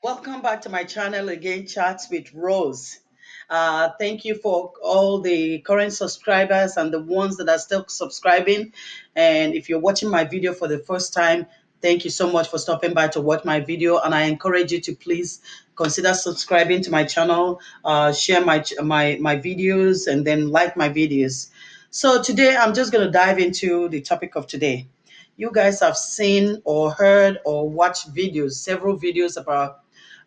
Welcome back to my channel again, Chats with Rose. Thank you for all the current subscribers and the ones that are still subscribing. And if you're watching my video for the first time, thank you so much for stopping by to watch my video. And I encourage you to please consider subscribing to my channel, share my videos, and then like my videos. So today I'm just going to dive into the topic of today. You guys have seen or heard or watched videos, several videos about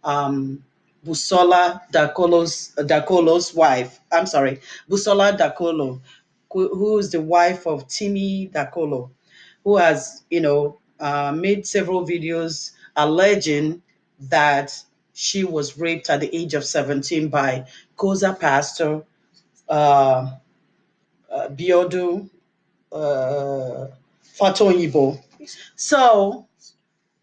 um, Busola Dakolo's wife. I'm sorry, Busola Dakolo, who is the wife of Timmy Dakolo, who has made several videos alleging that she was raped at the age of 17 by COZA pastor uh, Biodun uh, Fatoyinbo. So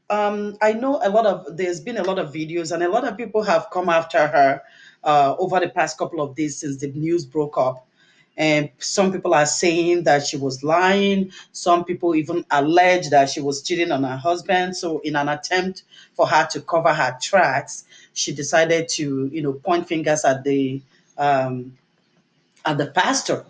I know there's been a lot of videos, and a lot of people have come after her over the past couple of days since the news broke up. And some people are saying that she was lying. Some people even allege that she was cheating on her husband. So, in an attempt for her to cover her tracks, she decided to, point fingers um, at the pastor.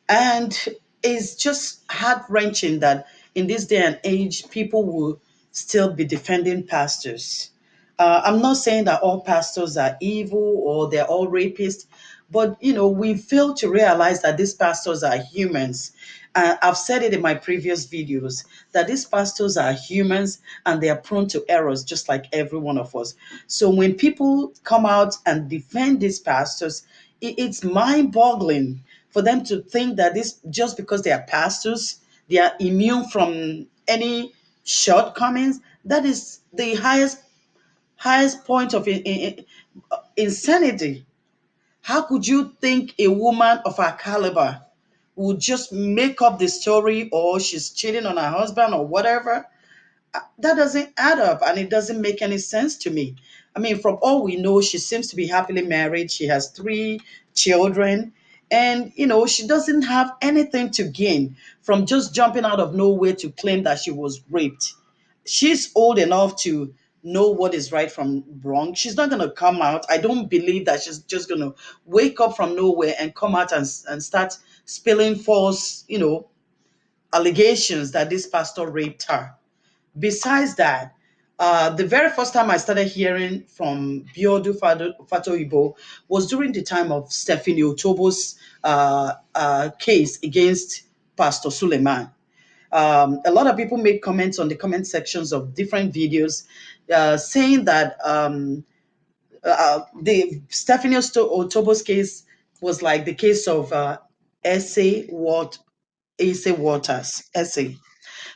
And it's just heart wrenching that in this day and age, people will still be defending pastors. I'm not saying that all pastors are evil or they're all rapists, but we fail to realize that these pastors are humans. I've said it in my previous videos that these pastors are humans and they are prone to errors just like every one of us. So when people come out and defend these pastors, it's mind boggling for them to think that this just because they are pastors, they are immune from any shortcomings. That is the highest point of insanity. How could you think a woman of her caliber would just make up the story or she's cheating on her husband or whatever? That doesn't add up and it doesn't make any sense to me. I mean, from all we know, she seems to be happily married. She has three children, and she doesn't have anything to gain from just jumping out of nowhere to claim that she was raped. She's old enough to know what is right from wrong. She's not going to come out. I don't believe that she's just going to wake up from nowhere and come out and start spilling false, allegations that this pastor raped her. Besides that, the very first time I started hearing from Biodun Fatoyinbo was during the time of Stephanie Otobo's case against Pastor Suleiman. A lot of people made comments on the comment sections of different videos saying that the Stephanie Otobo's case was like the case of Essay Waters, Essay.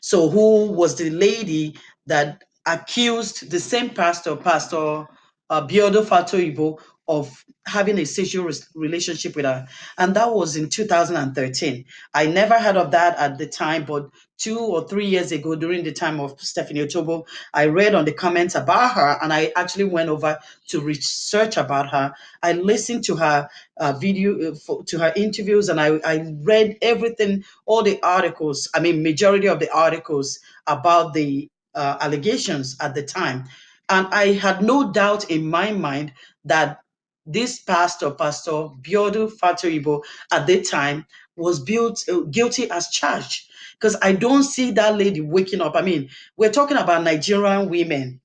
So, who was the lady that accused the same Pastor Biodun Fatoyinbo, of having a sexual relationship with her? And that was in 2013. I never heard of that at the time, but 2 or 3 years ago, during the time of Stephanie Otobo, I read on the comments about her, and I actually went over to research about her. I listened to her to her interviews, and I read everything, all the articles. I mean, majority of the articles about the allegations at the time, and I had no doubt in my mind that this Pastor Biodun Fatoyinbo, at the time, was guilty as charged, because I don't see that lady waking up. I mean, we're talking about Nigerian women.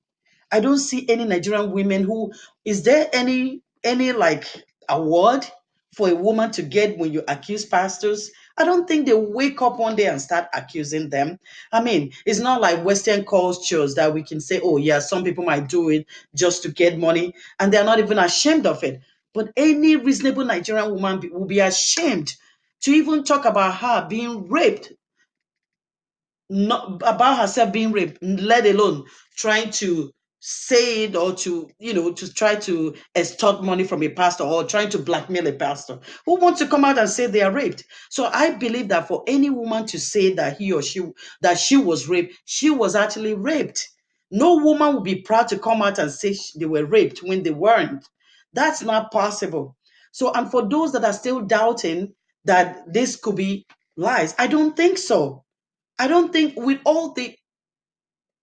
I don't see any Nigerian women who, is there any like award for a woman to get when you accuse pastors? I don't think they wake up one day and start accusing them. I mean, it's not like Western cultures that we can say, oh yeah, some people might do it just to get money and they're not even ashamed of it. But any reasonable Nigerian woman will be ashamed to even talk about her being raped, not about herself being raped, let alone trying to say it, or to try to extort money from a pastor, or trying to blackmail a pastor who wants to come out and say they are raped. So I believe that for any woman to say that he or she that she was raped, she was actually raped. No woman would be proud to come out and say they were raped when they weren't. That's not possible. So, and for those that are still doubting that this could be lies, I don't think so. I don't think, with all the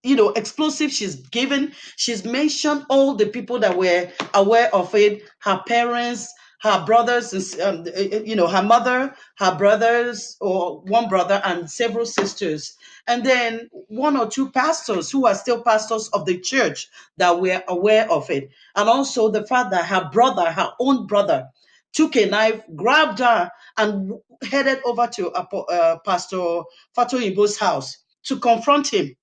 explosive she's given. She's mentioned all the people that were aware of it, her parents, her brothers, her mother, her brothers, or one brother and several sisters, and then one or two pastors who are still pastors of the church that were aware of it. And also the fact that her own brother, took a knife, grabbed her, and headed over to Pastor Fatoyinbo's house to confront him.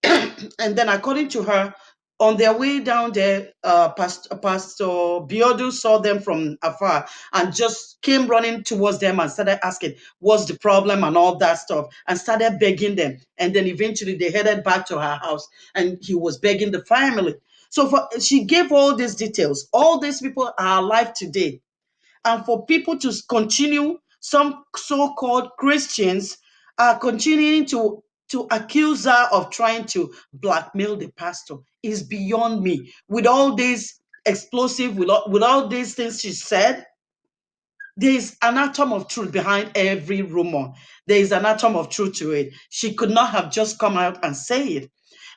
And then, according to her, on their way down there, Pastor Biodun saw them from afar and just came running towards them and started asking, "What's the problem?" and all that stuff, and started begging them. And then eventually they headed back to her house, and he was begging the family. So she gave all these details. All these people are alive today, and for people to continue, some so-called Christians are continuing to accuse her of trying to blackmail the pastor is beyond me. With all these explosive, with all these things she said, there is an atom of truth behind every rumor. There is an atom of truth to it. She could not have just come out and say it.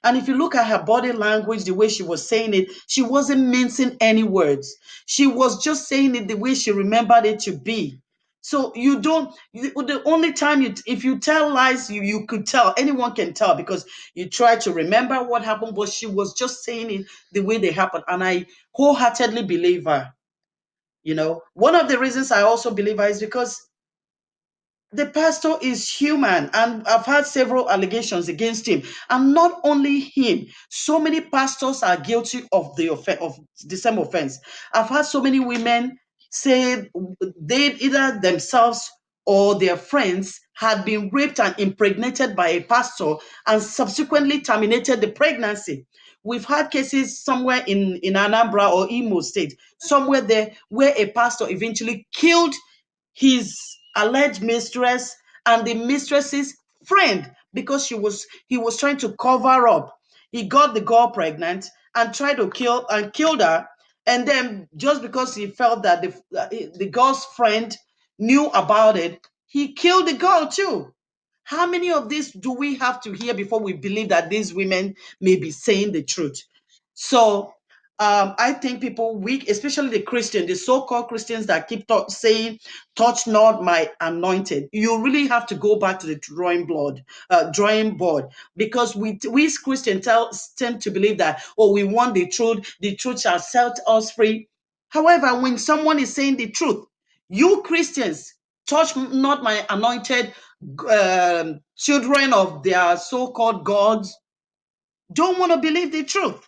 And if you look at her body language, the way she was saying it, she wasn't mincing any words. She was just saying it the way she remembered it to be. So you don't, the only time if you tell lies, you could tell, anyone can tell because you try to remember what happened, but she was just saying it the way they happened. And I wholeheartedly believe her. One of the reasons I also believe her is because the pastor is human, and I've had several allegations against him. And not only him, so many pastors are guilty of of the same offense. I've had so many women say they either themselves or their friends had been raped and impregnated by a pastor and subsequently terminated the pregnancy. We've had cases somewhere in Anambra or Imo State, somewhere there, where a pastor eventually killed his alleged mistress and the mistress's friend because he was trying to cover up. He got the girl pregnant and tried to killed her, and then just because he felt that the girl's friend knew about it, he killed the girl too. How many of these do we have to hear before we believe that these women may be saying the truth? So I think people weak, especially the Christian, the so-called Christians that keep saying, "Touch not my anointed." You really have to go back to the drawing board, because we as Christians tend to believe that, oh, we want the truth shall set us free. However, when someone is saying the truth, you Christians, touch not my anointed, children of their so-called gods, don't want to believe the truth.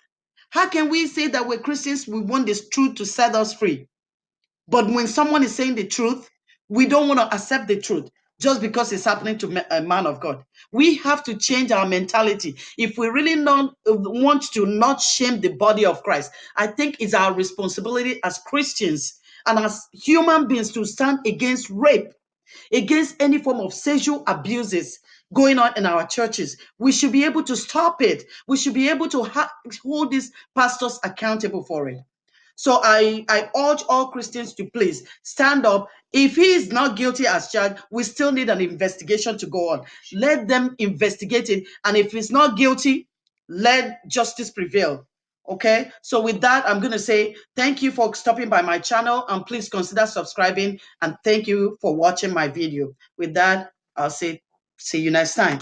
How can we say that we're Christians, we want this truth to set us free? But when someone is saying the truth, we don't want to accept the truth just because it's happening to a man of God. We have to change our mentality. If we really not want to not shame the body of Christ, I think it's our responsibility as Christians and as human beings to stand against rape, against any form of sexual abuses going on in our churches. We should be able to stop it. We should be able to hold these pastors accountable for it. So I urge all Christians to please stand up. If he is not guilty as charged, we still need an investigation to go on. Let them investigate it. And if he's not guilty, let justice prevail. Okay, so with that, I'm going to say thank you for stopping by my channel, and please consider subscribing, and thank you for watching my video. With that, I'll say see you next time.